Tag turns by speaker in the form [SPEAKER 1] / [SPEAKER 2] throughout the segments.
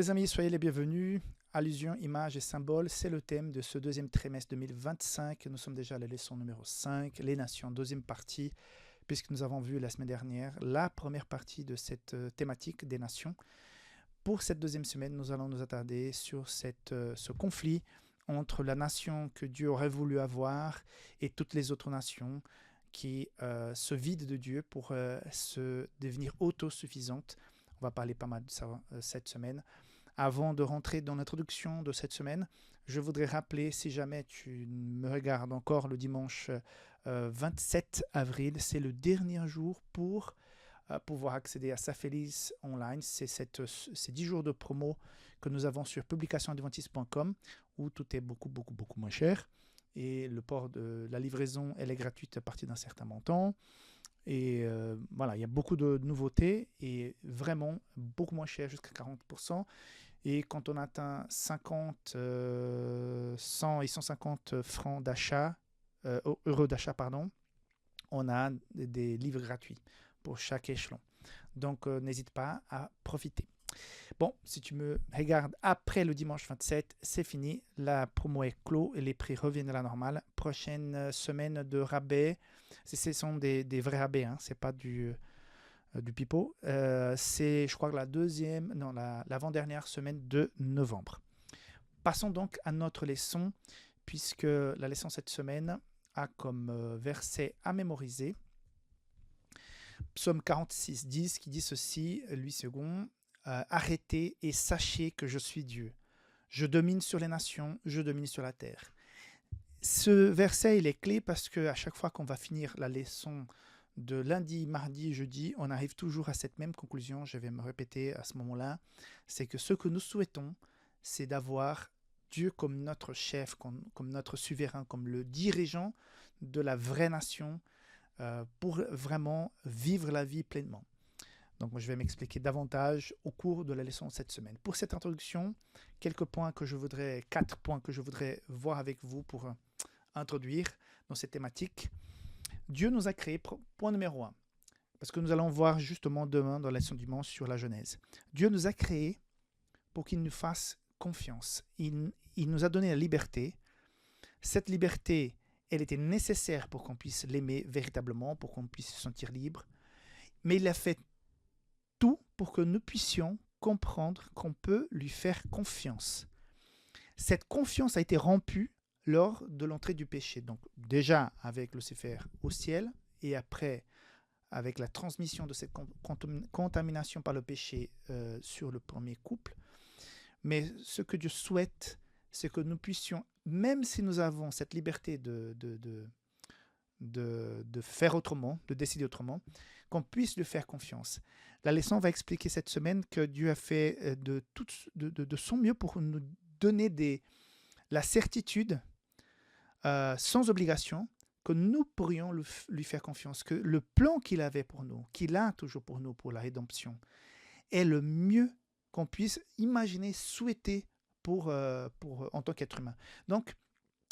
[SPEAKER 1] les amis, soyez les bienvenus. Allusion, images et symboles, c'est le thème de ce deuxième trimestre 2025. Nous sommes déjà à la leçon numéro 5, les nations, deuxième partie, puisque nous avons vu la semaine dernière la première partie de cette thématique des nations. Pour cette deuxième semaine, nous allons nous attarder sur ce conflit entre la nation que Dieu aurait voulu avoir et toutes les autres nations qui se vident de Dieu pour se devenir autosuffisantes. On va parler pas mal de ça cette semaine. Avant de rentrer dans l'introduction de cette semaine, je voudrais rappeler, si jamais tu me regardes encore le dimanche 27 avril, c'est le dernier jour pour pouvoir accéder à Safeliz Online. C'est ces 10 jours de promo que nous avons sur publicationadventiste.com où tout est beaucoup moins cher. Et le port de la livraison, elle est gratuite à partir d'un certain montant. Et voilà, il y a beaucoup de nouveautés et vraiment beaucoup moins cher, jusqu'à 40%. Et quand on atteint 50, 100 et 150 francs d'achat, euros d'achat, pardon, on a des livres gratuits pour chaque échelon. Donc, n'hésite pas à profiter. Bon, si tu me regardes après le dimanche 27, c'est fini. La promo est clos et les prix reviennent à la normale. Prochaine semaine de rabais. Ce sont des vrais rabais, hein, c'est pas du pipeau. C'est, je crois, l'avant-dernière semaine de novembre. Passons donc à notre leçon, puisque la leçon cette semaine a comme verset à mémoriser Psaume 46, 10, qui dit ceci, Louis II, arrêtez et sachez que je suis Dieu. Je domine sur les nations, je domine sur la terre. Ce verset, il est clé parce qu'à chaque fois qu'on va finir la leçon de lundi, mardi, jeudi, on arrive toujours à cette même conclusion, je vais me répéter à ce moment-là, c'est que ce que nous souhaitons, c'est d'avoir Dieu comme notre chef, comme notre souverain, comme le dirigeant de la vraie nation, pour vraiment vivre la vie pleinement. Donc, moi, je vais m'expliquer davantage au cours de la leçon de cette semaine. Pour cette introduction, 4 points que je voudrais voir avec vous pour introduire dans cette thématique. Dieu nous a créés, point numéro 1, parce que nous allons voir justement demain dans la leçon du dimanche sur la Genèse. Dieu nous a créés pour qu'il nous fasse confiance. Il nous a donné la liberté. Cette liberté, elle était nécessaire pour qu'on puisse l'aimer véritablement, pour qu'on puisse se sentir libre. Mais il a fait tout pour que nous puissions comprendre qu'on peut lui faire confiance. Cette confiance a été rompue lors de l'entrée du péché. Donc déjà avec Lucifer au ciel et après avec la transmission de cette contamination par le péché sur le premier couple. Mais ce que Dieu souhaite, c'est que nous puissions, même si nous avons cette liberté de faire autrement, de décider autrement, qu'on puisse lui faire confiance. La leçon va expliquer cette semaine que Dieu a fait de son mieux pour nous donner la certitude, sans obligation, que nous pourrions lui faire confiance, que le plan qu'il avait pour nous, qu'il a toujours pour nous, pour la rédemption, est le mieux qu'on puisse imaginer, souhaiter en tant qu'être humain. Donc,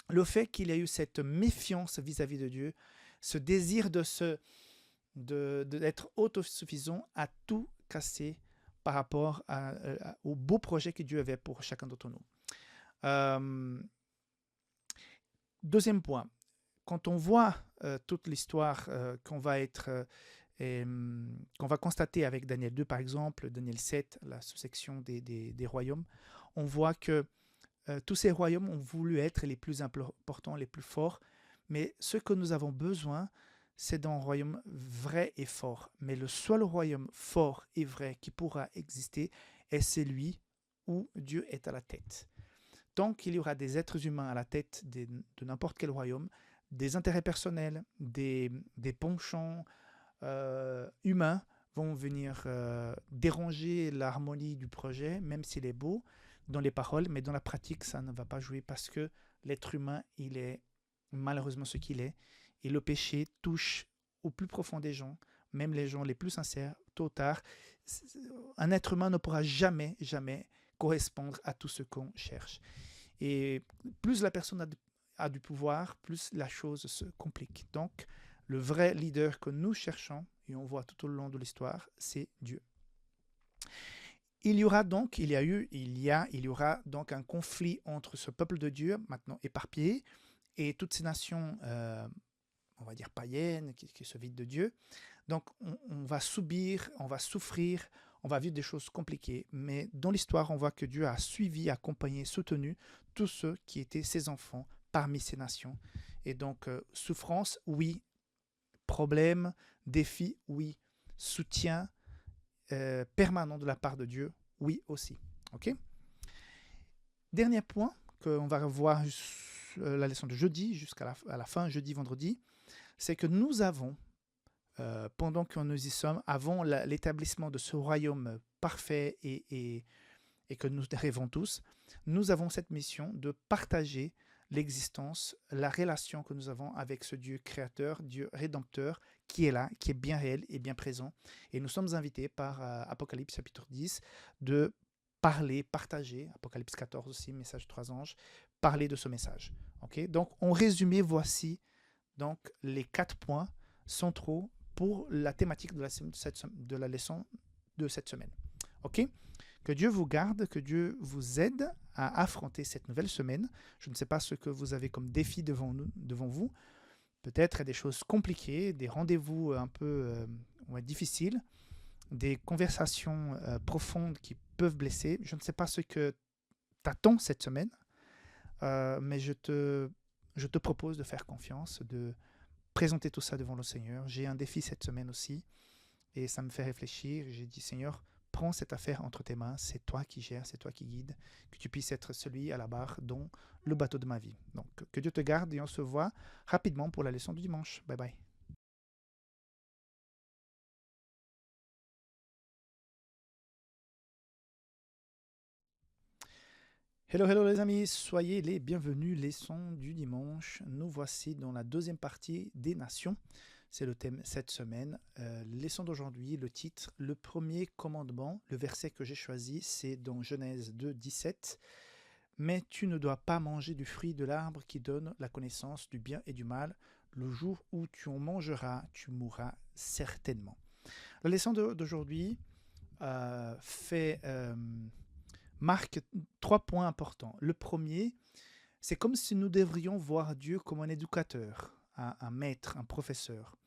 [SPEAKER 1] le fait qu'il y ait eu cette méfiance vis-à-vis de Dieu, ce désir d'être autosuffisant, a tout cassé par rapport au beau projet que Dieu avait pour chacun d'entre nous. Deuxième point, quand on voit toute l'histoire qu'on va constater avec Daniel 2 par exemple, Daniel 7, la sous-section des royaumes, on voit que tous ces royaumes ont voulu être les plus importants, les plus forts, mais ce que nous avons besoin, c'est d'un royaume vrai et fort. Mais le seul royaume fort et vrai qui pourra exister est celui où Dieu est à la tête. Tant qu'il y aura des êtres humains à la tête de n'importe quel royaume, des intérêts personnels, des penchants humains vont venir déranger l'harmonie du projet, même s'il est beau dans les paroles, mais dans la pratique, ça ne va pas jouer parce que l'être humain, il est malheureusement ce qu'il est. Et le péché touche au plus profond des gens, même les gens les plus sincères, tôt ou tard. Un être humain ne pourra jamais correspondre à tout ce qu'on cherche. Et plus la personne a du pouvoir, plus la chose se complique. Donc, le vrai leader que nous cherchons, et on voit tout au long de l'histoire, c'est Dieu. Il y aura donc, il y aura donc un conflit entre ce peuple de Dieu, maintenant éparpillé, et toutes ces nations, on va dire païennes, qui se vident de Dieu. Donc, on va subir, on va souffrir, on va vivre des choses compliquées. Mais dans l'histoire, on voit que Dieu a suivi, accompagné, soutenu tous ceux qui étaient ses enfants parmi ces nations. Et donc, souffrance, oui. Problème, défi, oui. Soutien permanent de la part de Dieu, oui aussi. Ok. Dernier point qu'on va revoir la leçon de jeudi jusqu'à la fin, jeudi, vendredi, c'est que nous avons, pendant que nous y sommes, avant l'établissement de ce royaume parfait et que nous rêvons tous, nous avons cette mission de partager l'existence, la relation que nous avons avec ce Dieu créateur, Dieu rédempteur, qui est là, qui est bien réel et bien présent. Et nous sommes invités par Apocalypse chapitre 10 de parler, partager, Apocalypse 14 aussi, message 3 anges, parler de ce message. Okay. Donc, en résumé, voici donc les 4 points centraux pour la thématique de la leçon de cette semaine. Ok. Que Dieu vous garde, que Dieu vous aide à affronter cette nouvelle semaine. Je ne sais pas ce que vous avez comme défi devant vous. Peut-être des choses compliquées, des rendez-vous un peu difficiles, des conversations profondes qui peuvent blesser. Je ne sais pas ce que t'attends cette semaine, mais je te propose de faire confiance, de présenter tout ça devant le Seigneur. J'ai un défi cette semaine aussi, et ça me fait réfléchir. J'ai dit, Seigneur, prends cette affaire entre tes mains, c'est toi qui gères, c'est toi qui guides, que tu puisses être celui à la barre dans le bateau de ma vie. Donc, que Dieu te garde et on se voit rapidement pour la leçon du dimanche. Bye bye. Hello, hello les amis, soyez les bienvenus, leçon du dimanche. Nous voici dans la deuxième partie des nations. C'est le thème cette semaine. Leçon d'aujourd'hui, le titre, le premier commandement. Le verset que j'ai choisi, c'est dans Genèse 2, 17. Mais tu ne dois pas manger du fruit de l'arbre qui donne la connaissance du bien et du mal. Le jour où tu en mangeras, tu mourras certainement. La leçon d'aujourd'hui marque 3 points importants. Le premier, c'est comme si nous devrions voir Dieu comme un éducateur, un maître, un professeur.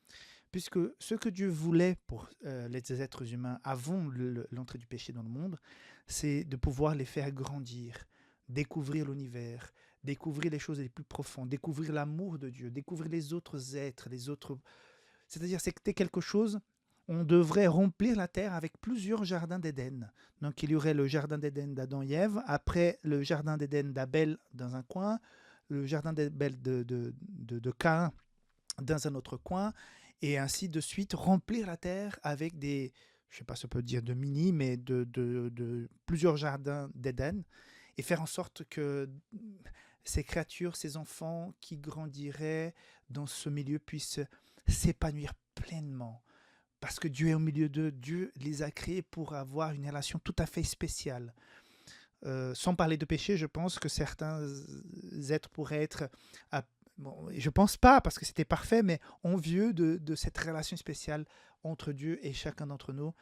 [SPEAKER 1] Puisque ce que Dieu voulait pour les êtres humains avant l'entrée du péché dans le monde, c'est de pouvoir les faire grandir, découvrir l'univers, découvrir les choses les plus profondes, découvrir l'amour de Dieu, découvrir les autres êtres, les autres... C'est-à-dire, c'était quelque chose, on devrait remplir la terre avec plusieurs jardins d'Éden. Donc, il y aurait le jardin d'Éden d'Adam et Ève, après le jardin d'Éden d'Abel dans un coin, le jardin d'Abel de Caïn dans un autre coin, et ainsi de suite, remplir la terre avec des, je ne sais pas si on peut dire de mini, mais de plusieurs jardins d'Éden, et faire en sorte que ces créatures, ces enfants qui grandiraient dans ce milieu puissent s'épanouir pleinement. Parce que Dieu est au milieu d'eux, Dieu les a créés pour avoir une relation tout à fait spéciale. Sans parler de péché, je pense que certains êtres pourraient être... Bon, je pense pas parce que c'était parfait, mais envieux de cette relation spéciale entre Dieu et chacun d'entre nous.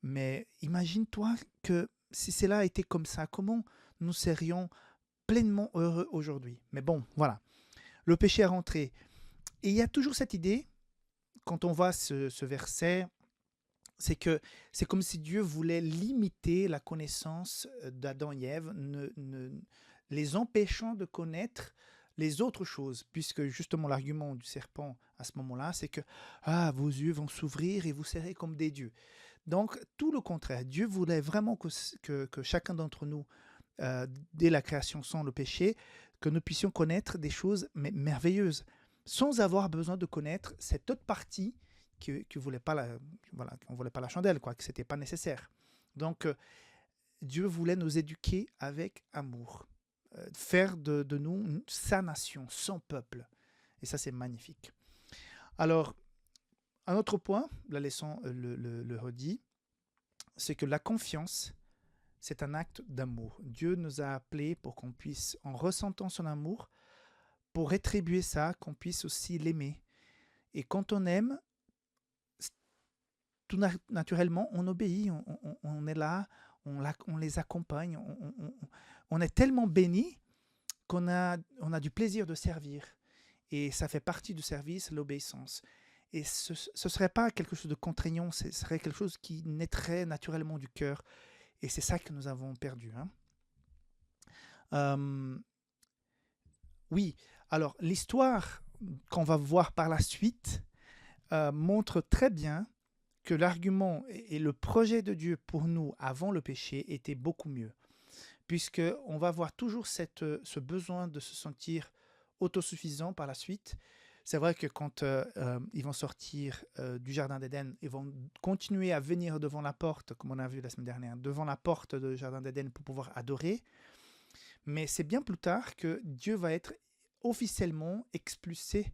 [SPEAKER 1] Mais imagine-toi que si cela était comme ça, comment nous serions pleinement heureux aujourd'hui. Mais bon, voilà. Le péché est rentré. Et il y a toujours cette idée, quand on voit ce verset, c'est que c'est comme si Dieu voulait limiter la connaissance d'Adam et Ève, les empêchant de connaître les autres choses, puisque justement l'argument du serpent à ce moment-là, c'est que vos yeux vont s'ouvrir et vous serez comme des dieux. Donc, tout le contraire, Dieu voulait vraiment que chacun d'entre nous, dès la création sans le péché, que nous puissions connaître des choses merveilleuses, sans avoir besoin de connaître cette autre partie qui ne voulait pas qu'on voulait pas la chandelle, quoi, que ce n'était pas nécessaire. Donc, Dieu voulait nous éduquer avec amour. Faire de nous sa nation, son peuple. Et ça, c'est magnifique. Alors, un autre point, la leçon le redit, c'est que la confiance, c'est un acte d'amour. Dieu nous a appelés pour qu'on puisse, en ressentant son amour, pour rétribuer ça, qu'on puisse aussi l'aimer. Et quand on aime, tout naturellement, on obéit, on est là, on les accompagne, on est tellement bénis on a du plaisir de servir. Et ça fait partie du service, l'obéissance. Et ce ne serait pas quelque chose de contraignant, ce serait quelque chose qui naîtrait naturellement du cœur. Et c'est ça que nous avons perdu. Hein. Oui, alors l'histoire qu'on va voir par la suite montre très bien que l'argument et le projet de Dieu pour nous avant le péché était beaucoup mieux. Puisqu'on va voir toujours ce besoin de se sentir autosuffisant par la suite. C'est vrai que quand ils vont sortir du Jardin d'Éden, ils vont continuer à venir devant la porte, comme on a vu la semaine dernière, devant la porte du Jardin d'Éden pour pouvoir adorer. Mais c'est bien plus tard que Dieu va être officiellement expulsé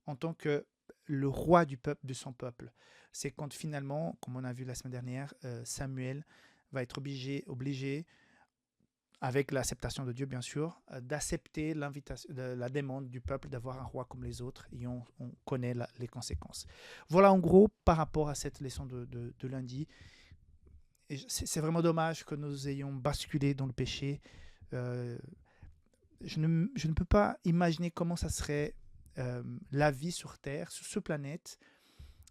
[SPEAKER 1] en tant que le roi du peuple, de son peuple. C'est quand finalement, comme on a vu la semaine dernière, Samuel va être obligé avec l'acceptation de Dieu bien sûr, d'accepter la demande du peuple d'avoir un roi comme les autres, et on connaît les conséquences. Voilà en gros par rapport à cette leçon de lundi. C'est vraiment dommage que nous ayons basculé dans le péché. Je ne peux pas imaginer comment ça serait la vie sur Terre, sur ce planète,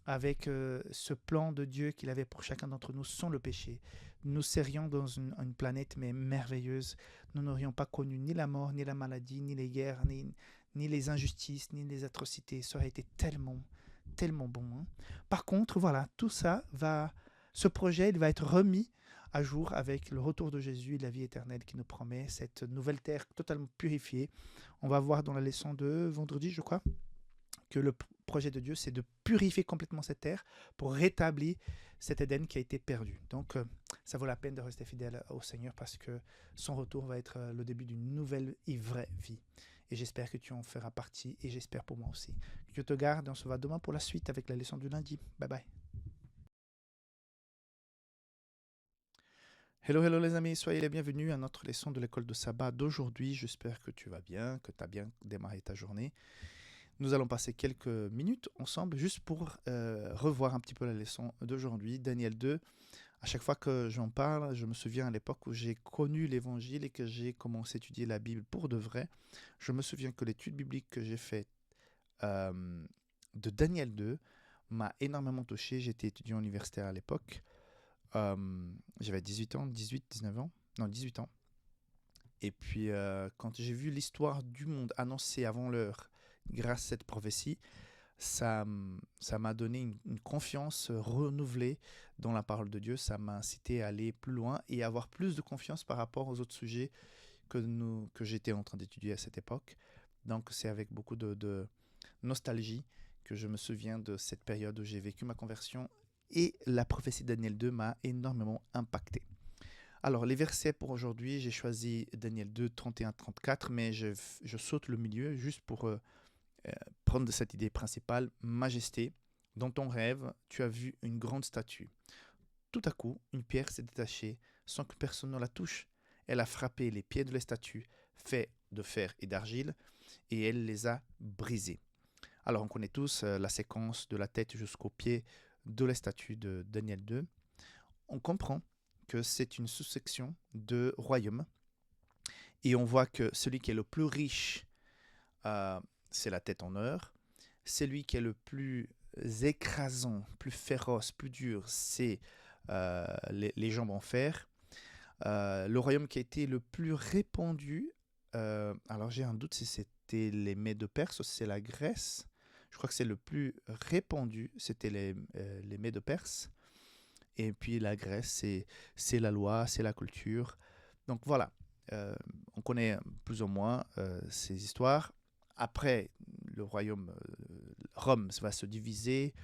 [SPEAKER 1] avec ce plan de Dieu qu'il avait pour chacun d'entre nous sans le péché. Nous serions dans une planète mais merveilleuse. Nous n'aurions pas connu ni la mort, ni la maladie, ni les guerres, ni les injustices, ni les atrocités. Ça aurait été tellement, tellement bon. Hein. Par contre, voilà, tout ça ce projet, il va être remis à jour avec le retour de Jésus et la vie éternelle qui nous promet cette nouvelle terre totalement purifiée. On va voir dans la leçon de vendredi, je crois, que le projet de Dieu, c'est de purifier complètement cette terre pour rétablir cet Éden qui a été perdu. Donc, ça vaut la peine de rester fidèle au Seigneur parce que son retour va être le début d'une nouvelle et vraie vie. Et j'espère que tu en feras partie et j'espère pour moi aussi. Que Dieu te garde et on se voit demain pour la suite avec la leçon du lundi. Bye bye. Hello, hello les amis, soyez les bienvenus à notre leçon de l'école de sabbat d'aujourd'hui. J'espère que tu vas bien, que tu as bien démarré ta journée. Nous allons passer quelques minutes ensemble juste pour revoir un petit peu la leçon d'aujourd'hui, Daniel 2. À chaque fois que j'en parle, je me souviens à l'époque où j'ai connu l'évangile et que j'ai commencé à étudier la Bible pour de vrai. Je me souviens que l'étude biblique que j'ai faite de Daniel 2 m'a énormément touché. J'étais étudiant universitaire à l'époque. J'avais 18 ans, 19 ans. Non, 18 ans. Et puis, quand j'ai vu l'histoire du monde annoncée avant l'heure, grâce à cette prophétie, ça m'a donné une confiance renouvelée dans la parole de Dieu. Ça m'a incité à aller plus loin et avoir plus de confiance par rapport aux autres sujets que j'étais en train d'étudier à cette époque. Donc, c'est avec beaucoup de nostalgie que je me souviens de cette période où j'ai vécu ma conversion et la prophétie de Daniel 2 m'a énormément impacté. Alors, les versets pour aujourd'hui, j'ai choisi Daniel 2, 31-34, mais je saute le milieu juste pour prendre cette idée principale. Majesté, dans ton rêve, tu as vu une grande statue. Tout à coup, une pierre s'est détachée sans que personne ne la touche. Elle a frappé les pieds de la statue, faits de fer et d'argile, et elle les a brisés. Alors, on connaît tous la séquence de la tête jusqu'aux pieds de la statue de Daniel 2. On comprend que c'est une sous-section de royaume. Et on voit que celui qui est le plus riche, c'est la tête en or. Celui qui est le plus écrasant, plus féroce, plus dur, c'est les jambes en fer. Le royaume qui a été le plus répandu, alors j'ai un doute si c'était les Mèdes-Perses ou si c'est la Grèce. Je crois que c'est le plus répandu, c'était les Mèdes-Perses. Et puis la Grèce, c'est la loi, c'est la culture. Donc voilà, on connaît plus ou moins ces histoires. Après, le royaume Rome va se diviser.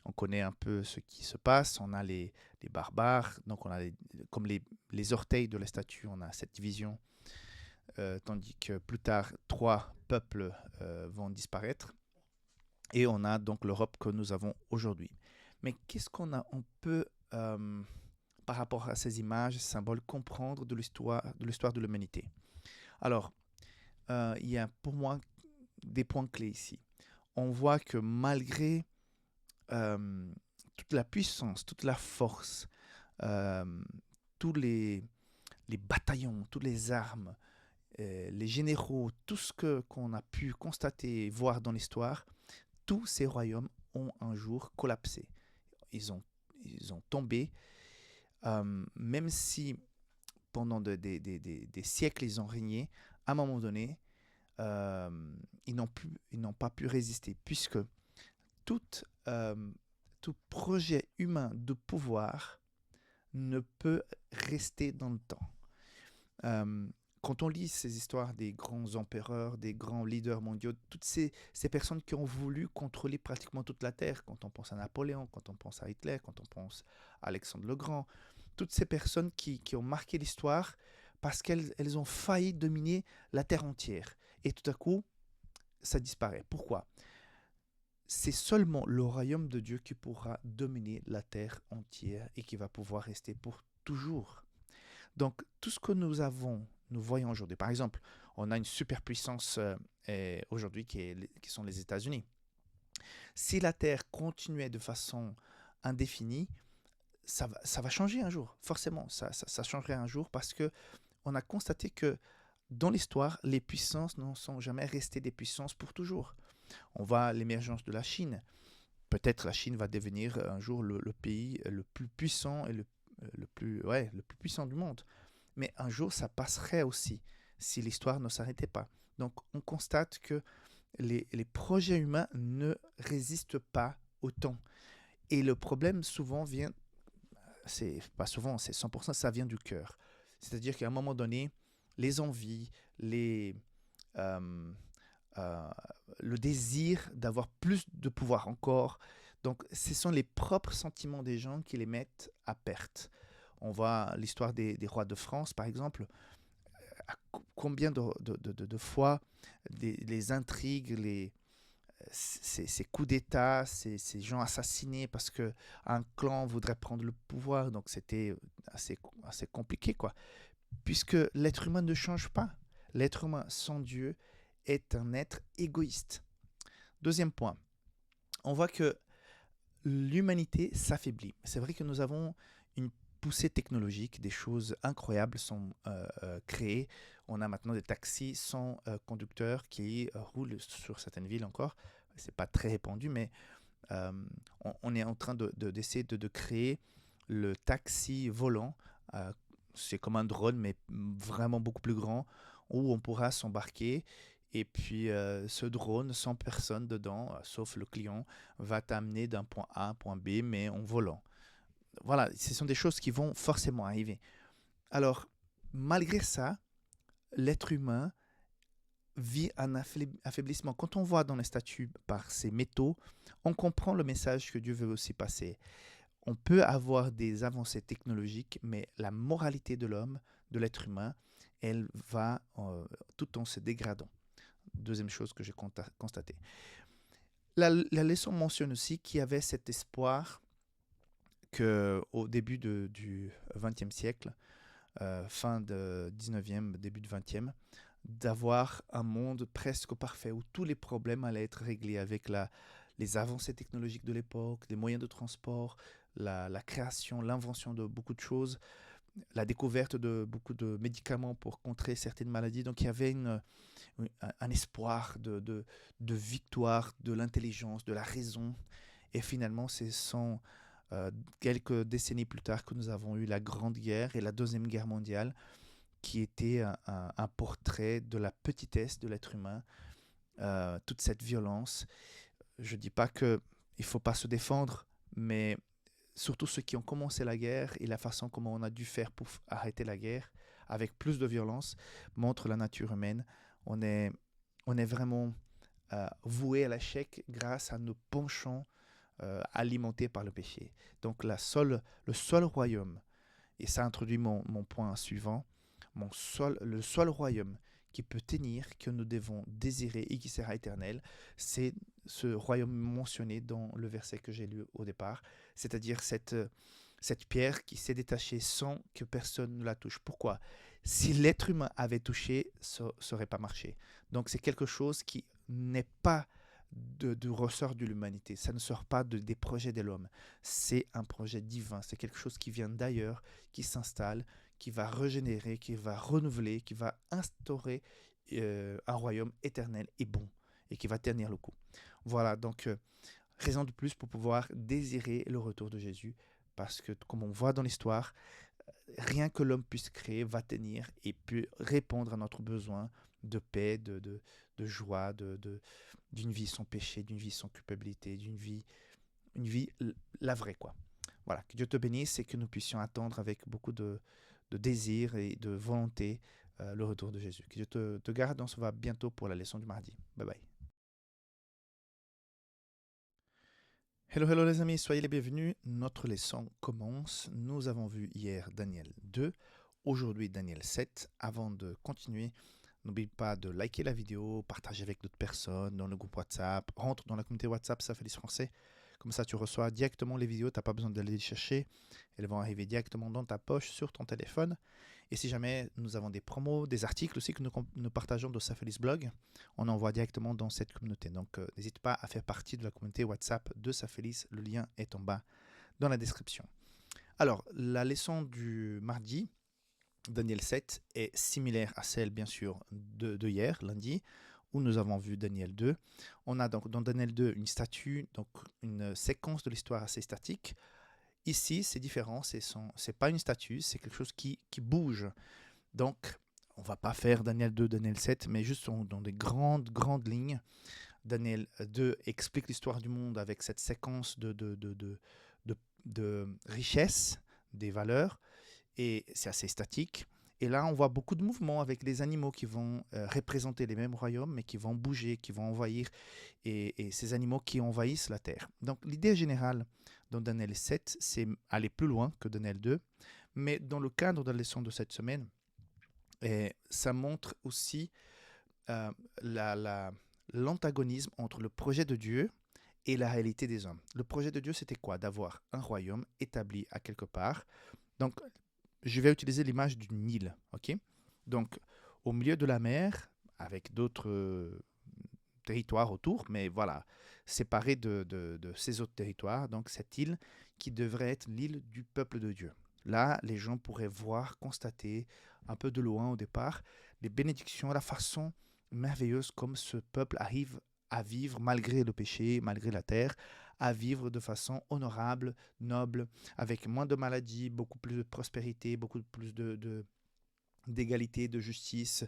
[SPEAKER 1] On connaît un peu ce qui se passe. On a les barbares. Donc on a comme les orteils de la statue, on a cette division. Tandis que plus tard, 3 peuples vont disparaître. Et on a donc l'Europe que nous avons aujourd'hui. Mais qu'est-ce on peut, par rapport à ces images, ces symboles, comprendre de l'histoire de l'humanité? Alors, il y a pour moi des points clés ici. On voit que malgré toute la puissance, toute la force, tous les bataillons, toutes les armes, les généraux, tout ce qu'on a pu constater et voir dans l'histoire, tous ces royaumes ont un jour collapsé. Ils ont tombé, même si pendant des siècles ils ont régné, à un moment donné, euh, ils n'ont pas pu résister, puisque tout, euh, tout projet humain de pouvoir ne peut rester dans le temps. Euh, Quand on lit ces histoires des grands empereurs, des grands leaders mondiaux, toutes ces personnes qui ont voulu contrôler pratiquement toute la Terre, quand on pense à Napoléon, quand on pense à Hitler, quand on pense à Alexandre le Grand, toutes ces personnes qui ont marqué l'histoire parce qu'elles ont failli dominer la Terre entière. Et tout à coup, ça disparaît. Pourquoi? C'est seulement le royaume de Dieu qui pourra dominer la Terre entière et qui va pouvoir rester pour toujours. Donc, tout ce que nous voyons aujourd'hui, par exemple, on a une superpuissance aujourd'hui qui sont les États-Unis. Si la Terre continuait de façon indéfinie, ça va changer un jour, forcément. Ça changerait un jour parce que on a constaté que dans l'histoire, les puissances ne sont jamais restées des puissances pour toujours. On voit l'émergence de la Chine. Peut-être la Chine va devenir un jour le pays le plus puissant et le plus puissant du monde. Mais un jour, ça passerait aussi si l'histoire ne s'arrêtait pas. Donc, on constate que les projets humains ne résistent pas au temps. Et le problème, souvent, c'est pas souvent, c'est 100%, ça vient du cœur. C'est-à-dire qu'à un moment donné, les envies, euh, euh, le désir d'avoir plus de pouvoir encore, donc ce sont les propres sentiments des gens qui les mettent à perte. On voit l'histoire des rois de France, par exemple. Combien de fois les intrigues, ces coups d'État, ces gens assassinés parce qu'un clan voudrait prendre le pouvoir. Donc c'était assez compliqué, quoi. Puisque l'être humain ne change pas. L'être humain sans Dieu est un être égoïste. Deuxième point, on voit que l'humanité s'affaiblit. C'est vrai que nous avons une poussée technologique, des choses incroyables sont créées. On a maintenant des taxis sans conducteur qui roulent sur certaines villes encore. C'est pas très répandu, mais on est en train d'essayer de créer le taxi volant. C'est comme un drone, mais vraiment beaucoup plus grand, où on pourra s'embarquer. Et puis, ce drone, sans personne dedans, sauf le client, va t'amener d'un point A à un point B, mais en volant. Voilà, ce sont des choses qui vont forcément arriver. Alors, malgré ça, l'être humain vit un affaiblissement. Quand on voit dans les statuts par ces métaux, on comprend le message que Dieu veut aussi passer. On peut avoir des avancées technologiques, mais la moralité de l'homme, de l'être humain, elle va tout en se dégradant. Deuxième chose que j'ai constatée. La leçon mentionne aussi qu'il y avait cet espoir qu'au début du XXe siècle, fin du XIXe, début du XXe, d'avoir un monde presque parfait où tous les problèmes allaient être réglés avec les avancées technologiques de l'époque, les moyens de transport, la création, l'invention de beaucoup de choses, la découverte de beaucoup de médicaments pour contrer certaines maladies. Donc il y avait un espoir de victoire de l'intelligence, de la raison. Et finalement, c'est quelques décennies plus tard que nous avons eu la Grande Guerre et la Deuxième Guerre mondiale, qui était un portrait de la petitesse de l'être humain, toute cette violence. Je ne dis pas qu'il ne faut pas se défendre, mais surtout ceux qui ont commencé la guerre et la façon comment on a dû faire pour arrêter la guerre avec plus de violence montre la nature humaine. On est vraiment voué à l'échec grâce à nos penchants alimentés par le péché. Donc le seul royaume, et ça introduit mon point suivant, le seul royaume qui peut tenir, que nous devons désirer et qui sera éternel, c'est ce royaume mentionné dans le verset que j'ai lu au départ, c'est-à-dire cette pierre qui s'est détachée sans que personne ne la touche. Pourquoi? Si l'être humain avait touché, ça n'aurait pas marché. Donc c'est quelque chose qui n'est pas du ressort de l'humanité. Ça ne sort pas des projets de l'homme. C'est un projet divin. C'est quelque chose qui vient d'ailleurs, qui s'installe, qui va régénérer, qui va renouveler, qui va instaurer un royaume éternel et bon, et qui va tenir le coup. Voilà, donc raison de plus pour pouvoir désirer le retour de Jésus, parce que comme on voit dans l'histoire, rien que l'homme puisse créer va tenir et peut répondre à notre besoin de paix, de joie, d'une vie sans péché, d'une vie sans culpabilité, une vie la vraie, quoi. Voilà, que Dieu te bénisse et que nous puissions attendre avec beaucoup de désir et de volonté le retour de Jésus. Que Dieu te garde, on se voit bientôt pour la leçon du mardi. Bye bye. Hello, hello les amis, soyez les bienvenus. Notre leçon commence. Nous avons vu hier Daniel 2, aujourd'hui Daniel 7. Avant de continuer, n'oublie pas de liker la vidéo, partager avec d'autres personnes dans le groupe WhatsApp, rentre dans la communauté WhatsApp Safelis Français. Comme ça, tu reçois directement les vidéos, tu n'as pas besoin d'aller les chercher. Elles vont arriver directement dans ta poche, sur ton téléphone. Et si jamais nous avons des promos, des articles aussi que nous partageons dans Safelis Blog, on envoie directement dans cette communauté. Donc, n'hésite pas à faire partie de la communauté WhatsApp de Safelis. Le lien est en bas dans la description. Alors, la leçon du mardi, Daniel 7, est similaire à celle, bien sûr, de hier, lundi, où nous avons vu Daniel 2. On a donc dans Daniel 2 une statue, donc une séquence de l'histoire assez statique. Ici, c'est différent, c'est pas une statue, c'est quelque chose qui bouge. Donc, on va pas faire Daniel 2, Daniel 7, mais juste dans des grandes lignes. Daniel 2 explique l'histoire du monde avec cette séquence de richesse, des valeurs, et c'est assez statique. Et là, on voit beaucoup de mouvements avec les animaux qui vont représenter les mêmes royaumes, mais qui vont bouger, qui vont envahir, et ces animaux qui envahissent la terre. Donc, l'idée générale dans Daniel 7, c'est aller plus loin que Daniel 2, mais dans le cadre de la leçon de cette semaine, ça montre aussi l'antagonisme entre le projet de Dieu et la réalité des hommes. Le projet de Dieu, c'était quoi? D'avoir un royaume établi à quelque part. Donc, je vais utiliser l'image d'une île, ok? Donc, au milieu de la mer, avec d'autres territoires autour, mais voilà, séparée de ces autres territoires, donc cette île qui devrait être l'île du peuple de Dieu. Là, les gens pourraient voir, constater, un peu de loin au départ, les bénédictions, la façon merveilleuse comme ce peuple arrive à vivre malgré le péché, malgré la terre, à vivre de façon honorable, noble, avec moins de maladies, beaucoup plus de prospérité, beaucoup plus d'égalité, de justice,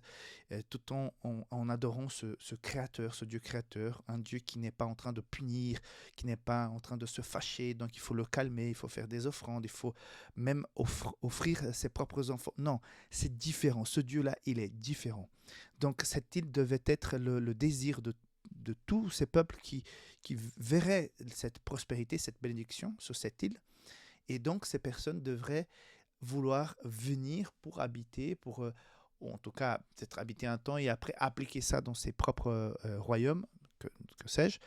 [SPEAKER 1] tout en adorant ce créateur, ce Dieu créateur, un Dieu qui n'est pas en train de punir, qui n'est pas en train de se fâcher, donc il faut le calmer, il faut faire des offrandes, il faut même offrir ses propres enfants. Non, c'est différent, ce Dieu-là, il est différent. Donc cette île devait être le désir de tous ces peuples qui verraient cette prospérité, cette bénédiction sur cette île. Et donc ces personnes devraient vouloir venir pour habiter, ou en tout cas peut-être habiter un temps et après appliquer ça dans ses propres royaumes, que sais-je.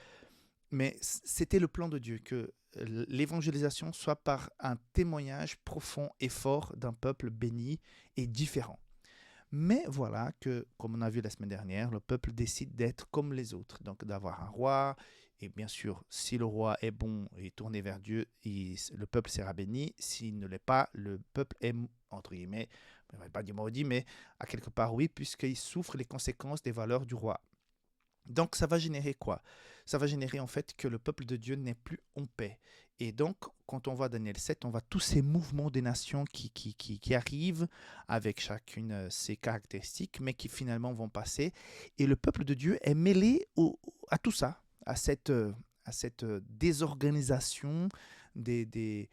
[SPEAKER 1] Mais c'était le plan de Dieu, que l'évangélisation soit par un témoignage profond et fort d'un peuple béni et différent. Mais voilà que, comme on a vu la semaine dernière, le peuple décide d'être comme les autres, donc d'avoir un roi, et bien sûr, si le roi est bon et tourné vers Dieu, le peuple sera béni. S'il ne l'est pas, le peuple est, entre guillemets, je ne vais pas dire maudit, mais à quelque part oui, puisqu'il souffre les conséquences des valeurs du roi. Donc ça va générer quoi? Ça va générer en fait que le peuple de Dieu n'est plus en paix. Et donc, quand on voit Daniel 7, on voit tous ces mouvements des nations qui arrivent avec chacune ses caractéristiques, mais qui finalement vont passer. Et le peuple de Dieu est mêlé à tout ça, à cette désorganisation du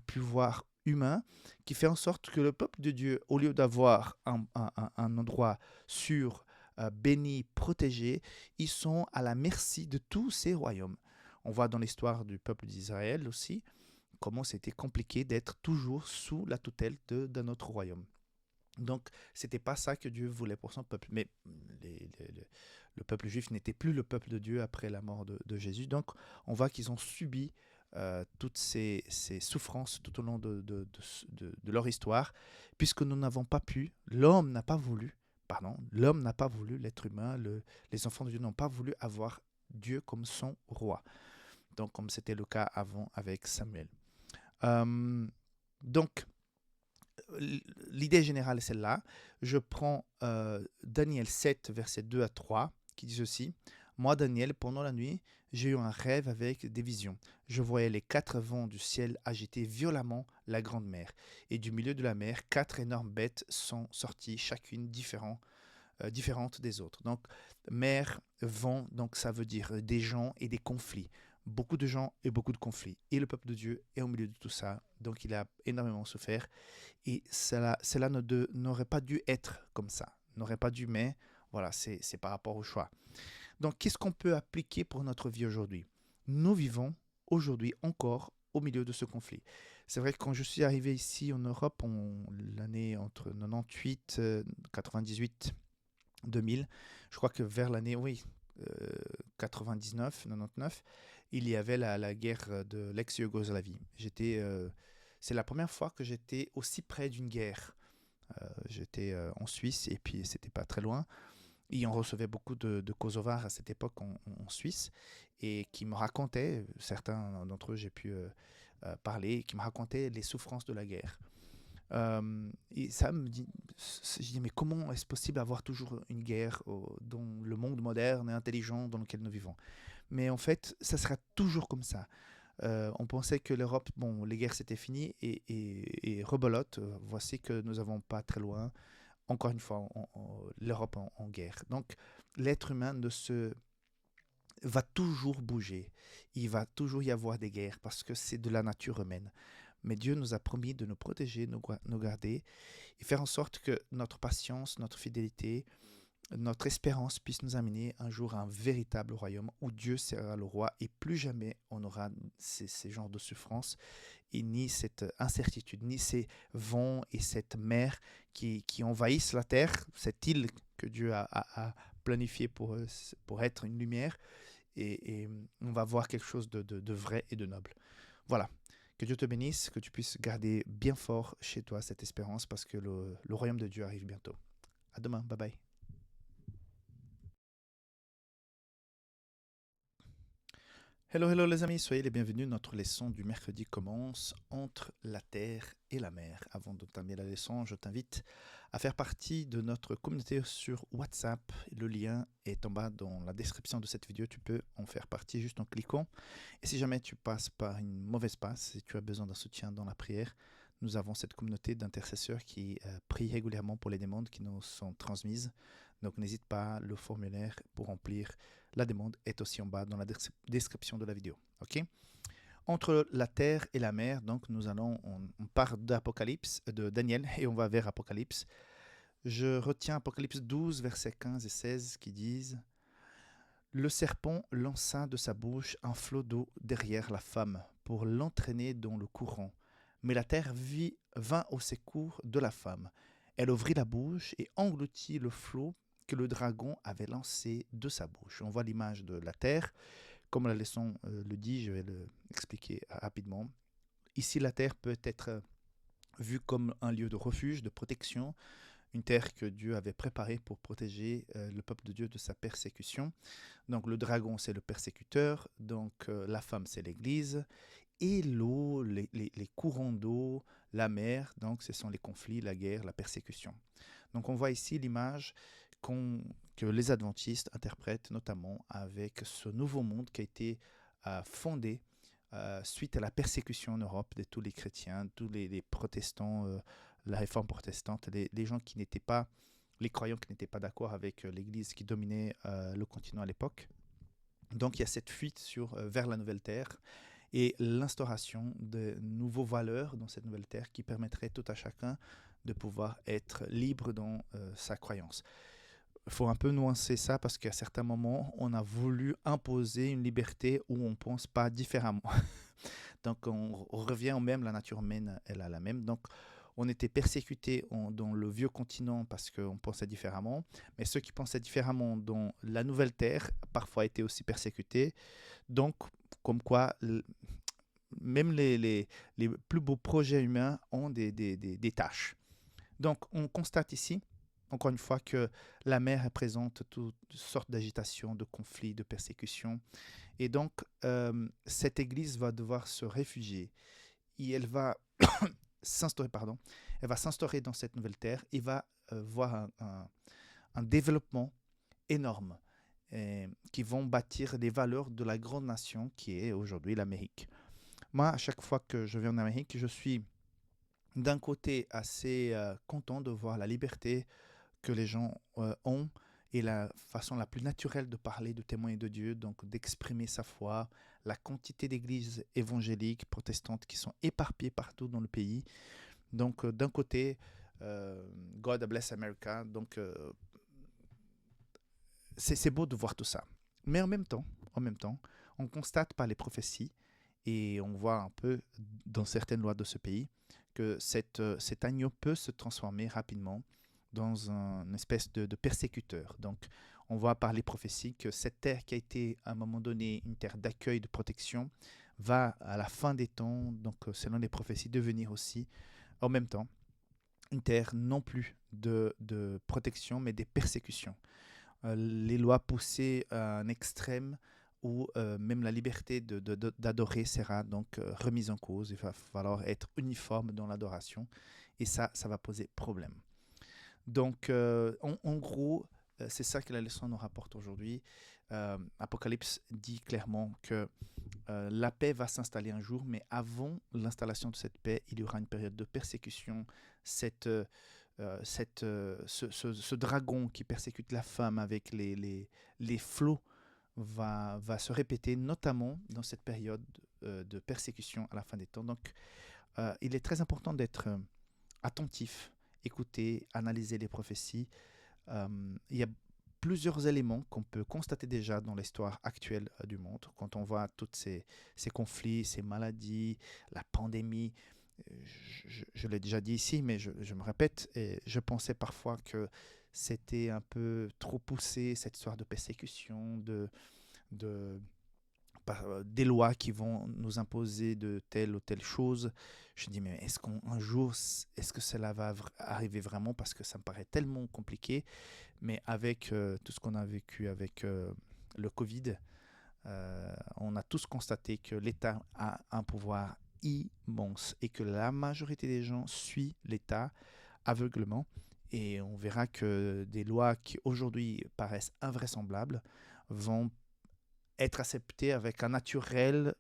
[SPEAKER 1] pouvoir humain, qui fait en sorte que le peuple de Dieu, au lieu d'avoir un endroit sûr, béni, protégé, ils sont à la merci de tous ces royaumes. On voit dans l'histoire du peuple d'Israël aussi comment c'était compliqué d'être toujours sous la tutelle d'un autre royaume. Donc, ce n'était pas ça que Dieu voulait pour son peuple. Mais le peuple juif n'était plus le peuple de Dieu après la mort de Jésus. Donc, on voit qu'ils ont subi toutes ces souffrances tout au long de leur histoire, puisque nous n'avons pas pu, l'homme n'a pas voulu, l'être humain, les enfants de Dieu n'ont pas voulu avoir Dieu comme son roi. Donc, comme c'était le cas avant avec Samuel. Euh, donc, l'idée générale est celle-là. Je prends Daniel 7, versets 2 à 3, qui dit ceci. Moi, Daniel, pendant la nuit, j'ai eu un rêve avec des visions. Je voyais les 4 vents du ciel agiter violemment la grande mer. Et du milieu de la mer, 4 énormes bêtes sont sorties, chacune différente des autres. Donc, mer, vent, donc ça veut dire des gens et des conflits. Beaucoup de gens et beaucoup de conflits. Et le peuple de Dieu est au milieu de tout ça. Donc, il a énormément souffert. Et cela n'aurait pas dû être comme ça. N'aurait pas dû, mais voilà, c'est par rapport au choix. Donc, qu'est-ce qu'on peut appliquer pour notre vie aujourd'hui? Nous vivons aujourd'hui encore au milieu de ce conflit. C'est vrai que quand je suis arrivé ici en Europe, l'année entre 98, 98, 2000, je crois que vers l'année, oui, 99, 99, il y avait la guerre de l'ex-Yougoslavie. C'est la première fois que j'étais aussi près d'une guerre. J'étais en Suisse et puis c'était pas très loin. Et on recevait beaucoup de Kosovars à cette époque en Suisse et qui me racontaient, certains d'entre eux j'ai pu parler, qui me racontaient les souffrances de la guerre. Et ça me dit, je dis, mais comment est-ce possible d'avoir toujours une guerre dans le monde moderne et intelligent dans lequel nous vivons? Mais en fait, ça sera toujours comme ça. On pensait que l'Europe, bon, les guerres c'était fini et rebelote, voici que nous n'avons pas très loin, encore une fois, l'Europe en guerre. Donc, l'être humain va toujours bouger. Il va toujours y avoir des guerres parce que c'est de la nature humaine. Mais Dieu nous a promis de nous protéger, nous garder et faire en sorte que notre patience, notre fidélité, notre espérance puisse nous amener un jour à un véritable royaume où Dieu sera le roi et plus jamais on aura ces genres de souffrances et ni cette incertitude, ni ces vents et cette mer qui envahissent la terre, cette île que Dieu a planifiée pour être une lumière et on va voir quelque chose de vrai et de noble. Voilà. Que Dieu te bénisse, que tu puisses garder bien fort chez toi cette espérance parce que le royaume de Dieu arrive bientôt. À demain. Bye bye. Hello, hello les amis, soyez les bienvenus. Notre leçon du mercredi commence entre la terre et la mer. Avant d'entamer la leçon, je t'invite à faire partie de notre communauté sur WhatsApp. Le lien est en bas dans la description de cette vidéo. Tu peux en faire partie juste en cliquant. Et si jamais tu passes par une mauvaise passe et tu as besoin d'un soutien dans la prière, nous avons cette communauté d'intercesseurs qui prient régulièrement pour les demandes qui nous sont transmises. Donc n'hésite pas, le formulaire pour remplir la demande est aussi en bas dans la description de la vidéo. Ok? Entre la terre et la mer, donc on part d'Apocalypse, de Daniel, et on va vers Apocalypse. Je retiens Apocalypse 12, versets 15 et 16 qui disent « Le serpent lança de sa bouche un flot d'eau derrière la femme pour l'entraîner dans le courant. Mais la terre vint au secours de la femme. Elle ouvrit la bouche et engloutit le flot que le dragon avait lancé de sa bouche. » On voit l'image de la terre. Comme la leçon le dit, je vais l'expliquer rapidement. Ici, la terre peut être vue comme un lieu de refuge, de protection, une terre que Dieu avait préparée pour protéger le peuple de Dieu de sa persécution. Donc le dragon, c'est le persécuteur, donc la femme, c'est l'Église, et l'eau, les courants d'eau, la mer, donc ce sont les conflits, la guerre, la persécution. Donc on voit ici l'image que les adventistes interprètent notamment avec ce nouveau monde qui a été fondé suite à la persécution en Europe de tous les chrétiens, tous les protestants, la réforme protestante, les gens qui n'étaient pas, les croyants qui n'étaient pas d'accord avec l'Église qui dominait le continent à l'époque. Donc il y a cette fuite vers la nouvelle terre et l'instauration de nouveaux valeurs dans cette nouvelle terre qui permettrait tout à chacun de pouvoir être libre dans sa croyance. Il faut un peu nuancer ça parce qu'à certains moments, on a voulu imposer une liberté où on ne pense pas différemment. Donc, on revient même, la nature humaine, elle a la même. Donc, on était persécutés dans le vieux continent parce qu'on pensait différemment. Mais ceux qui pensaient différemment dans la nouvelle terre, parfois étaient aussi persécutés. Donc, comme quoi, même les plus beaux projets humains ont des tâches. Donc, on constate ici encore une fois, que la mer représente toutes sortes d'agitation, de conflits, de persécutions. Et donc, cette église va devoir se réfugier et elle va s'instaurer, pardon, elle va s'instaurer dans cette nouvelle terre et va voir un développement énorme qui vont bâtir les valeurs de la grande nation qui est aujourd'hui l'Amérique. Moi, à chaque fois que je vais en Amérique, je suis d'un côté assez content de voir la liberté que les gens ont et la façon la plus naturelle de parler, de témoigner de Dieu, donc d'exprimer sa foi, la quantité d'églises évangéliques, protestantes qui sont éparpillées partout dans le pays. Donc d'un côté, God bless America, donc c'est beau de voir tout ça. Mais en même temps, on constate par les prophéties et on voit un peu dans certaines lois de ce pays que cet agneau peut se transformer rapidement dans une espèce de persécuteur. Donc, on voit par les prophéties que cette terre qui a été à un moment donné une terre d'accueil, de protection, va à la fin des temps, donc selon les prophéties, devenir aussi en même temps une terre non plus de protection, mais des persécutions. Les lois poussées à un extrême où même la liberté d'adorer sera donc remise en cause. Il va falloir être uniforme dans l'adoration et ça va poser problème. Donc, en gros, c'est ça que la leçon nous rapporte aujourd'hui. Apocalypse dit clairement que la paix va s'installer un jour, mais avant l'installation de cette paix, il y aura une période de persécution. Ce dragon qui persécute la femme avec les flots va se répéter, notamment dans cette période de persécution à la fin des temps. Donc, il est très important d'être attentif, écouter, analyser les prophéties. Il y a plusieurs éléments qu'on peut constater déjà dans l'histoire actuelle du monde. Quand on voit tous ces conflits, ces maladies, la pandémie, je l'ai déjà dit ici, mais je me répète, et je pensais parfois que c'était un peu trop poussé, cette histoire de persécution, de des lois qui vont nous imposer de telle ou telle chose. Je dis, mais est-ce qu'un jour, est-ce que cela va arriver vraiment? Parce que ça me paraît tellement compliqué. Mais avec tout ce qu'on a vécu avec le Covid, on a tous constaté que l'État a un pouvoir immense et que la majorité des gens suit l'État aveuglement. Et on verra que des lois qui aujourd'hui paraissent invraisemblables vont être acceptées avec un naturel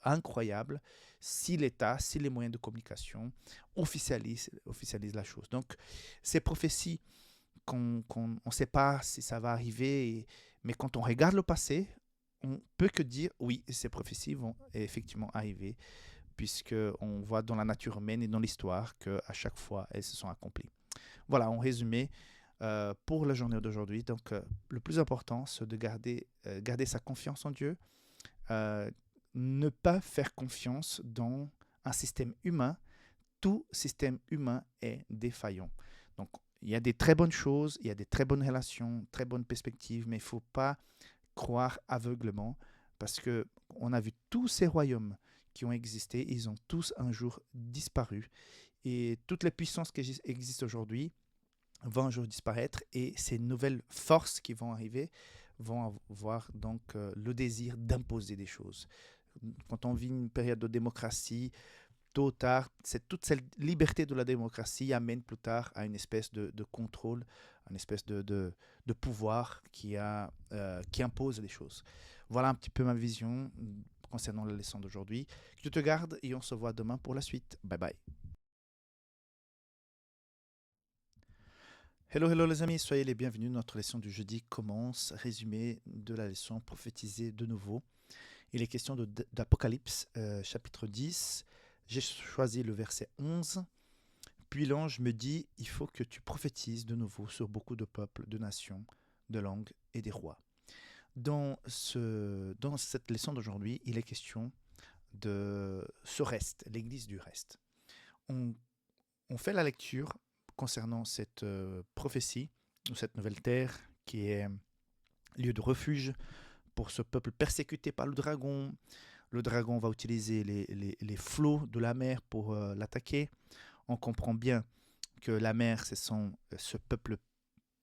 [SPEAKER 1] incroyable si l'État, si les moyens de communication officialisent la chose. Donc, ces prophéties qu'on ne sait pas si ça va arriver, mais quand on regarde le passé, on peut que dire oui, ces prophéties vont effectivement arriver, puisqu'on voit dans la nature humaine et dans l'histoire qu'à chaque fois, elles se sont accomplies. Voilà, en résumé, pour la journée d'aujourd'hui, donc le plus important, c'est de garder sa confiance en Dieu, euh, ne pas faire confiance dans un système humain. Tout système humain est défaillant. Donc, il y a des très bonnes choses, il y a des très bonnes relations, très bonnes perspectives, mais il ne faut pas croire aveuglement parce qu'on a vu tous ces royaumes qui ont existé, ils ont tous un jour disparu. Et toutes les puissances qui existent aujourd'hui vont un jour disparaître et ces nouvelles forces qui vont arriver vont avoir donc le désir d'imposer des choses. Quand on vit une période de démocratie, tôt ou tard, toute cette liberté de la démocratie amène plus tard à une espèce de contrôle, une espèce de pouvoir qui impose les choses. Voilà un petit peu ma vision concernant la leçon d'aujourd'hui. Je te garde et on se voit demain pour la suite. Bye bye. Hello, hello les amis, soyez les bienvenus. Notre leçon du jeudi commence. Résumé de la leçon prophétisée de nouveau. Il est question d'Apocalypse, chapitre 10. J'ai choisi le verset 11. Puis l'ange me dit, il faut que tu prophétises de nouveau sur beaucoup de peuples, de nations, de langues et des rois. Dans cette leçon d'aujourd'hui, il est question de ce reste, l'église du reste. On fait la lecture concernant cette prophétie, ou cette nouvelle terre qui est lieu de refuge pour ce peuple persécuté par le dragon. Le dragon va utiliser les flots de la mer pour l'attaquer. On comprend bien que la mer, ce peuple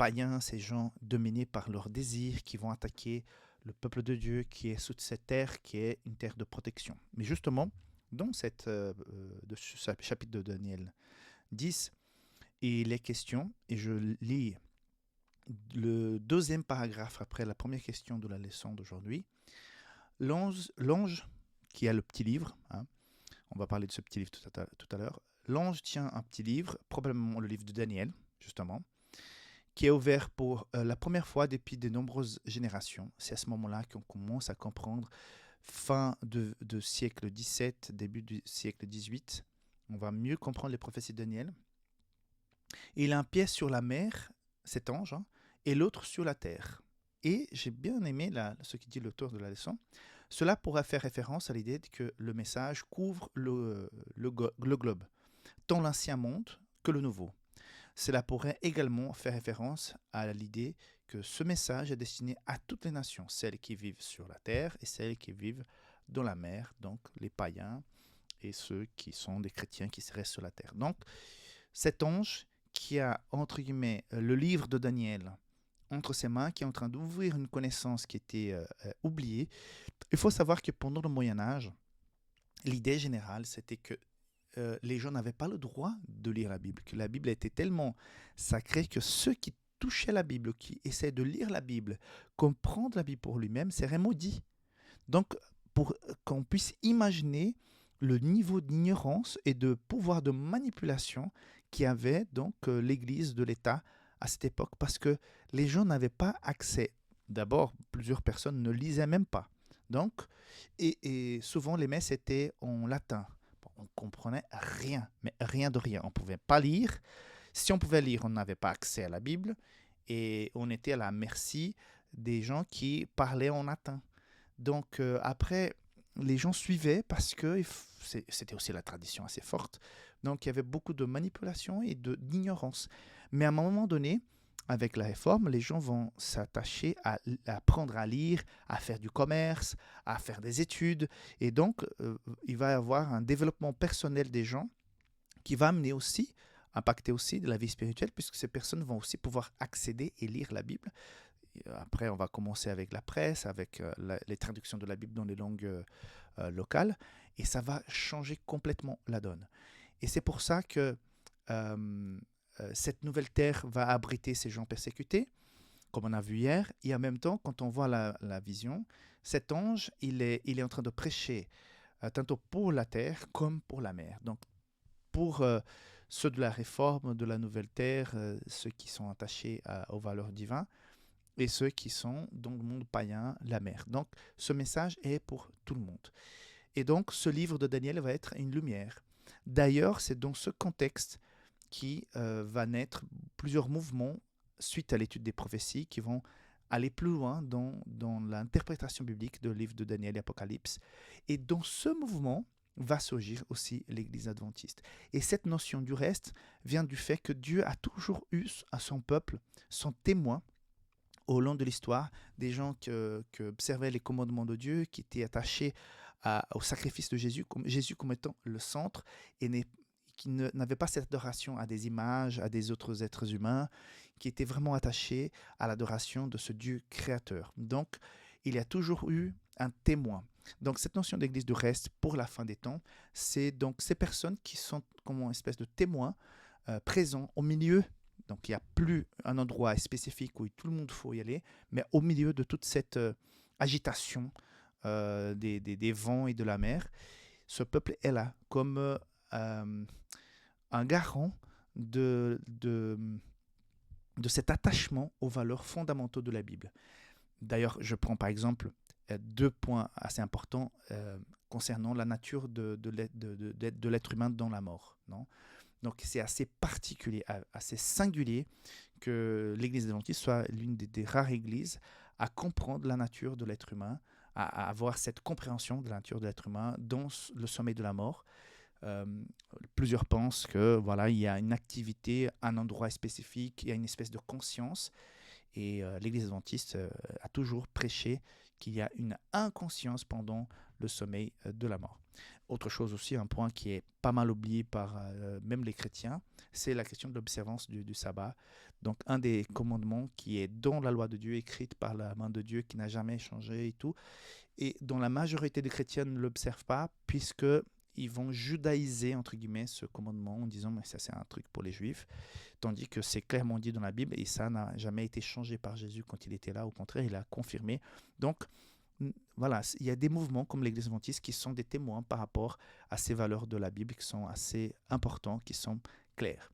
[SPEAKER 1] païens, ces gens dominés par leurs désirs qui vont attaquer le peuple de Dieu qui est sous cette terre, qui est une terre de protection. Mais justement, dans ce chapitre de Daniel 10, il est question, et je lis le deuxième paragraphe après la première question de la leçon d'aujourd'hui. L'ange qui a le petit livre, hein, on va parler de ce petit livre tout à l'heure, l'ange tient un petit livre, probablement le livre de Daniel, justement, qui est ouvert pour la première fois depuis de nombreuses générations. C'est à ce moment-là qu'on commence à comprendre, fin de siècle XVII, début du siècle XVIII, on va mieux comprendre les prophéties de Daniel. Et il a un pied sur la mer, cet ange, hein, et l'autre sur la terre. Et j'ai bien aimé ce qui dit l'auteur de la leçon. Cela pourrait faire référence à l'idée que le message couvre le globe, tant l'ancien monde que le nouveau. Cela pourrait également faire référence à l'idée que ce message est destiné à toutes les nations, celles qui vivent sur la terre et celles qui vivent dans la mer, donc les païens et ceux qui sont des chrétiens qui restent sur la terre. Donc, cet ange qui a, entre guillemets, le livre de Daniel entre ses mains, qui est en train d'ouvrir une connaissance qui était oubliée. Il faut savoir que pendant le Moyen-Âge, l'idée générale, c'était que les gens n'avaient pas le droit de lire la Bible, que la Bible était tellement sacrée que ceux qui touchaient la Bible, qui essaient de lire la Bible, comprendre la Bible pour lui-même, seraient maudits. Donc, pour qu'on puisse imaginer le niveau d'ignorance et de pouvoir de manipulation qu'avait donc l'Église de l'État à cette époque, parce que les gens n'avaient pas accès. D'abord, plusieurs personnes ne lisaient même pas. Donc, et souvent les messes étaient en latin. Bon, on ne comprenait rien, mais rien de rien. On ne pouvait pas lire. Si on pouvait lire, on n'avait pas accès à la Bible et on était à la merci des gens qui parlaient en latin. Donc après, les gens suivaient parce que c'était aussi la tradition assez forte. Donc il y avait beaucoup de manipulation et d'ignorance. Mais à un moment donné, avec la réforme, les gens vont s'attacher à apprendre à lire, à faire du commerce, à faire des études. Et donc, il va y avoir un développement personnel des gens qui va impacter aussi de la vie spirituelle, puisque ces personnes vont aussi pouvoir accéder et lire la Bible. Après, on va commencer avec la presse, avec les traductions de la Bible dans les langues locales, et ça va changer complètement la donne. Et c'est pour ça que cette nouvelle terre va abriter ces gens persécutés, comme on a vu hier, et en même temps, quand on voit la vision, cet ange, il est en train de prêcher tantôt pour la terre comme pour la mer. Donc, pour ceux de la réforme, de la nouvelle terre, ceux qui sont attachés aux valeurs divines, et ceux qui sont dans le monde païen, la mer. Donc, ce message est pour tout le monde. Et donc, ce livre de Daniel va être une lumière. D'ailleurs, c'est dans ce contexte qui va naître plusieurs mouvements suite à l'étude des prophéties qui vont aller plus loin dans l'interprétation biblique du livre de Daniel et Apocalypse. Et dans ce mouvement va surgir aussi l'Église adventiste. Et cette notion du reste vient du fait que Dieu a toujours eu à son peuple, son témoin, au long de l'histoire, des gens qui observaient les commandements de Dieu, qui étaient attachés au sacrifice de Jésus comme étant le centre, et qui n'avaient pas cette adoration à des images, à des autres êtres humains, qui étaient vraiment attachés à l'adoration de ce Dieu créateur. Donc, il y a toujours eu un témoin. Donc, cette notion d'église de reste pour la fin des temps, c'est donc ces personnes qui sont comme une espèce de témoins présents au milieu. Donc, il n'y a plus un endroit spécifique où tout le monde faut y aller, mais au milieu de toute cette agitation des vents et de la mer, ce peuple est là comme un garant de cet attachement aux valeurs fondamentaux de la Bible. D'ailleurs, je prends par exemple 2 points assez importants concernant la nature de l'être humain dans la mort. Non? Donc c'est assez particulier, assez singulier que l'Église adventiste soit l'une des rares églises à comprendre la nature de l'être humain, à avoir cette compréhension de la nature de l'être humain dans le sommeil de la mort. Plusieurs pensent que voilà, il y a une activité, un endroit spécifique, il y a une espèce de conscience. Et l'Église adventiste a toujours prêché qu'il y a une inconscience pendant le sommeil de la mort. autre chose aussi, un point qui est pas mal oublié par même les chrétiens, c'est la question de l'observance du sabbat. Donc, un des commandements qui est dans la loi de Dieu, écrite par la main de Dieu, qui n'a jamais changé et tout, et dont la majorité des chrétiens ne l'observent pas, puisque ils vont judaïser, entre guillemets, ce commandement en disant mais ça c'est un truc pour les juifs, tandis que c'est clairement dit dans la Bible et ça n'a jamais été changé par Jésus quand il était là, au contraire, il a confirmé. Donc, voilà, il y a des mouvements comme l'Église adventiste qui sont des témoins par rapport à ces valeurs de la Bible qui sont assez importants, qui sont clairs.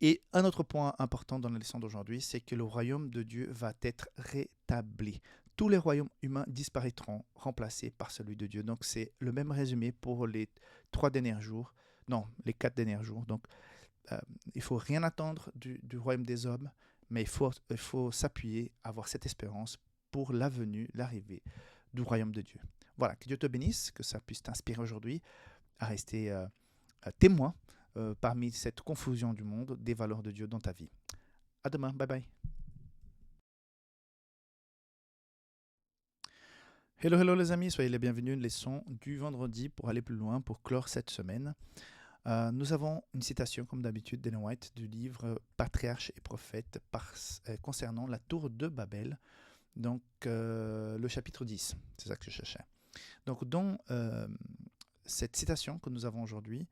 [SPEAKER 1] Et un autre point important dans la leçon d'aujourd'hui, c'est que le royaume de Dieu va être rétabli. Tous les royaumes humains disparaîtront, remplacés par celui de Dieu. Donc c'est le même résumé pour les 4 derniers jours. Donc il ne faut rien attendre du royaume des hommes, mais il faut s'appuyer, avoir cette espérance pour la venue, l'arrivée du royaume de Dieu. Voilà, que Dieu te bénisse, que ça puisse t'inspirer aujourd'hui à rester témoin parmi cette confusion du monde des valeurs de Dieu dans ta vie. À demain, bye bye. Hello les amis, soyez les bienvenus à une leçon du vendredi pour aller plus loin, pour clore cette semaine. Nous avons une citation, comme d'habitude, d'Ellen White du livre Patriarches et prophètes concernant la tour de Babel, donc le chapitre 10, c'est ça que je cherchais. Donc dans cette citation que nous avons aujourd'hui,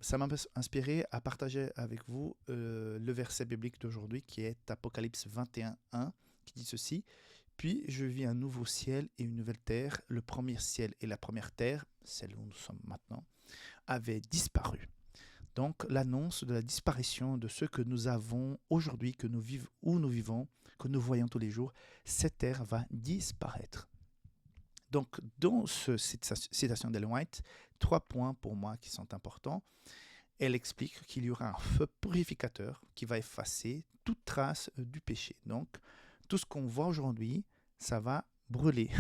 [SPEAKER 1] ça m'a inspiré à partager avec vous le verset biblique d'aujourd'hui qui est Apocalypse 21:1 qui dit ceci: Puis je vis un nouveau ciel et une nouvelle terre, le premier ciel et la première terre, celle où nous sommes maintenant, avaient disparu. Donc l'annonce de la disparition de ce que nous avons aujourd'hui, que nous vivons, que nous voyons tous les jours, cette terre va disparaître. Donc, dans cette citation d'Ellen White, 3 points pour moi qui sont importants. Elle explique qu'il y aura un feu purificateur qui va effacer toute trace du péché. Donc, tout ce qu'on voit aujourd'hui, ça va brûler,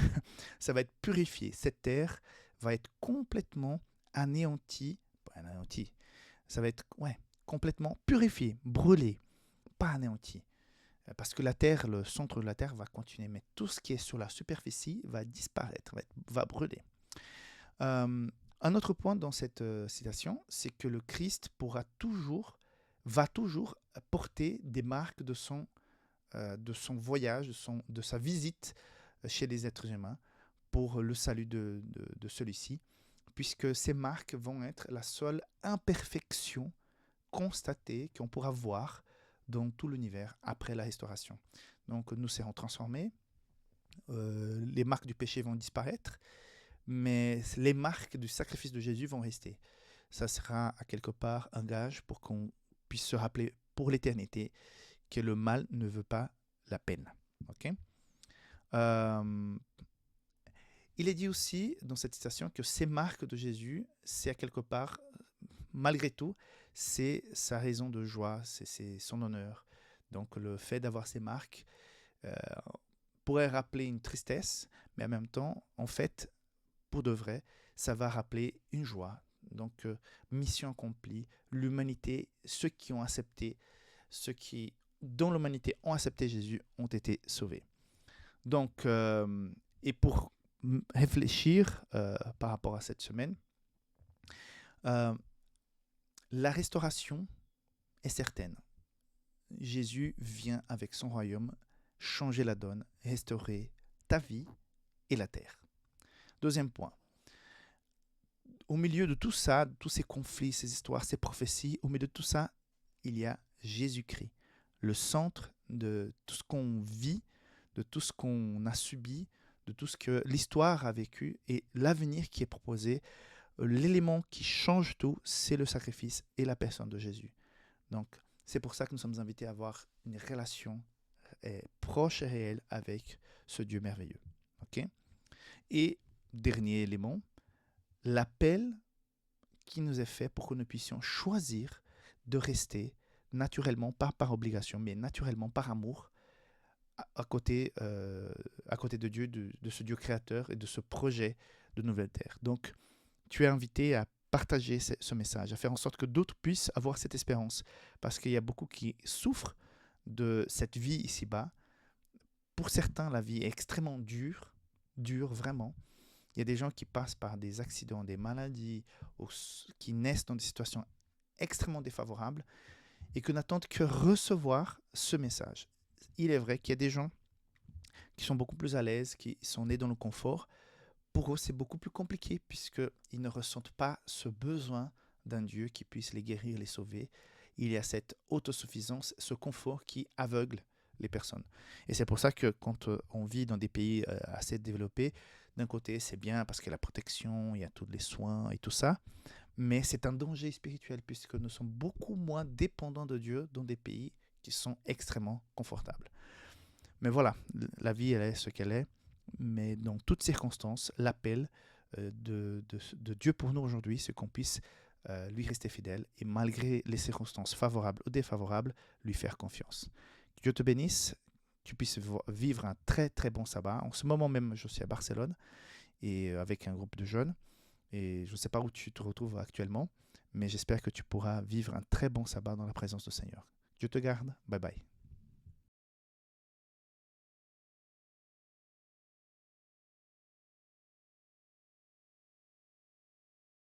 [SPEAKER 1] ça va être purifié. Cette terre va être complètement anéantie, ça va être complètement purifié, brûlé, pas anéanti. Parce que la terre, le centre de la terre va continuer, mais tout ce qui est sur la superficie va disparaître, va brûler. Un autre point dans cette citation, c'est que le Christ va toujours porter des marques de son voyage, de sa visite chez les êtres humains pour le salut de celui-ci, puisque ces marques vont être la seule imperfection constatée qu'on pourra voir dans tout l'univers après la restauration. Donc nous serons transformés, les marques du péché vont disparaître, mais les marques du sacrifice de Jésus vont rester. Ça sera à quelque part un gage pour qu'on puisse se rappeler pour l'éternité que le mal ne veut pas la peine. Okay? Il est dit aussi dans cette citation que ces marques de Jésus, c'est à quelque part, malgré tout, c'est sa raison de joie, c'est son honneur. Donc le fait d'avoir ces marques pourrait rappeler une tristesse, mais en même temps, en fait, pour de vrai, ça va rappeler une joie. Donc mission accomplie, l'humanité, ceux qui ont accepté, ceux qui, dans l'humanité, ont accepté Jésus, ont été sauvés. Donc, et pour réfléchir par rapport à cette semaine, la restauration est certaine. Jésus vient avec son royaume changer la donne, restaurer ta vie et la terre. Deuxième point. Au milieu de tout ça, de tous ces conflits, ces histoires, ces prophéties, au milieu de tout ça, il y a Jésus-Christ, le centre de tout ce qu'on vit, de tout ce qu'on a subi, de tout ce que l'histoire a vécu et l'avenir qui est proposé. L'élément qui change tout, c'est le sacrifice et la personne de Jésus. Donc, c'est pour ça que nous sommes invités à avoir une relation proche et réelle avec ce Dieu merveilleux. Okay? Et dernier élément, l'appel qui nous est fait pour que nous puissions choisir de rester naturellement, pas par obligation, mais naturellement par amour, à côté de Dieu, de ce Dieu créateur et de ce projet de nouvelle terre. Donc, tu es invité à partager ce message, à faire en sorte que d'autres puissent avoir cette espérance. Parce qu'il y a beaucoup qui souffrent de cette vie ici-bas. Pour certains, la vie est extrêmement dure vraiment. Il y a des gens qui passent par des accidents, des maladies, qui naissent dans des situations extrêmement défavorables et que n'attendent que recevoir ce message. Il est vrai qu'il y a des gens qui sont beaucoup plus à l'aise, qui sont nés dans le confort. Pour eux, c'est beaucoup plus compliqué puisqu'ils ne ressentent pas ce besoin d'un Dieu qui puisse les guérir, les sauver. Il y a cette autosuffisance, ce confort qui aveugle les personnes. Et c'est pour ça que quand on vit dans des pays assez développés, d'un côté, c'est bien parce qu'il y a la protection, il y a tous les soins et tout ça, mais c'est un danger spirituel puisque nous sommes beaucoup moins dépendants de Dieu dans des pays qui sont extrêmement confortables. Mais voilà, la vie, elle est ce qu'elle est. Mais dans toutes circonstances, l'appel de Dieu pour nous aujourd'hui, c'est qu'on puisse lui rester fidèle et malgré les circonstances favorables ou défavorables, lui faire confiance. Que Dieu te bénisse, tu puisses vivre un très très bon sabbat. En ce moment même, je suis à Barcelone et avec un groupe de jeunes. Et je ne sais pas où tu te retrouves actuellement, mais j'espère que tu pourras vivre un très bon sabbat dans la présence du Seigneur. Dieu te garde. Bye bye.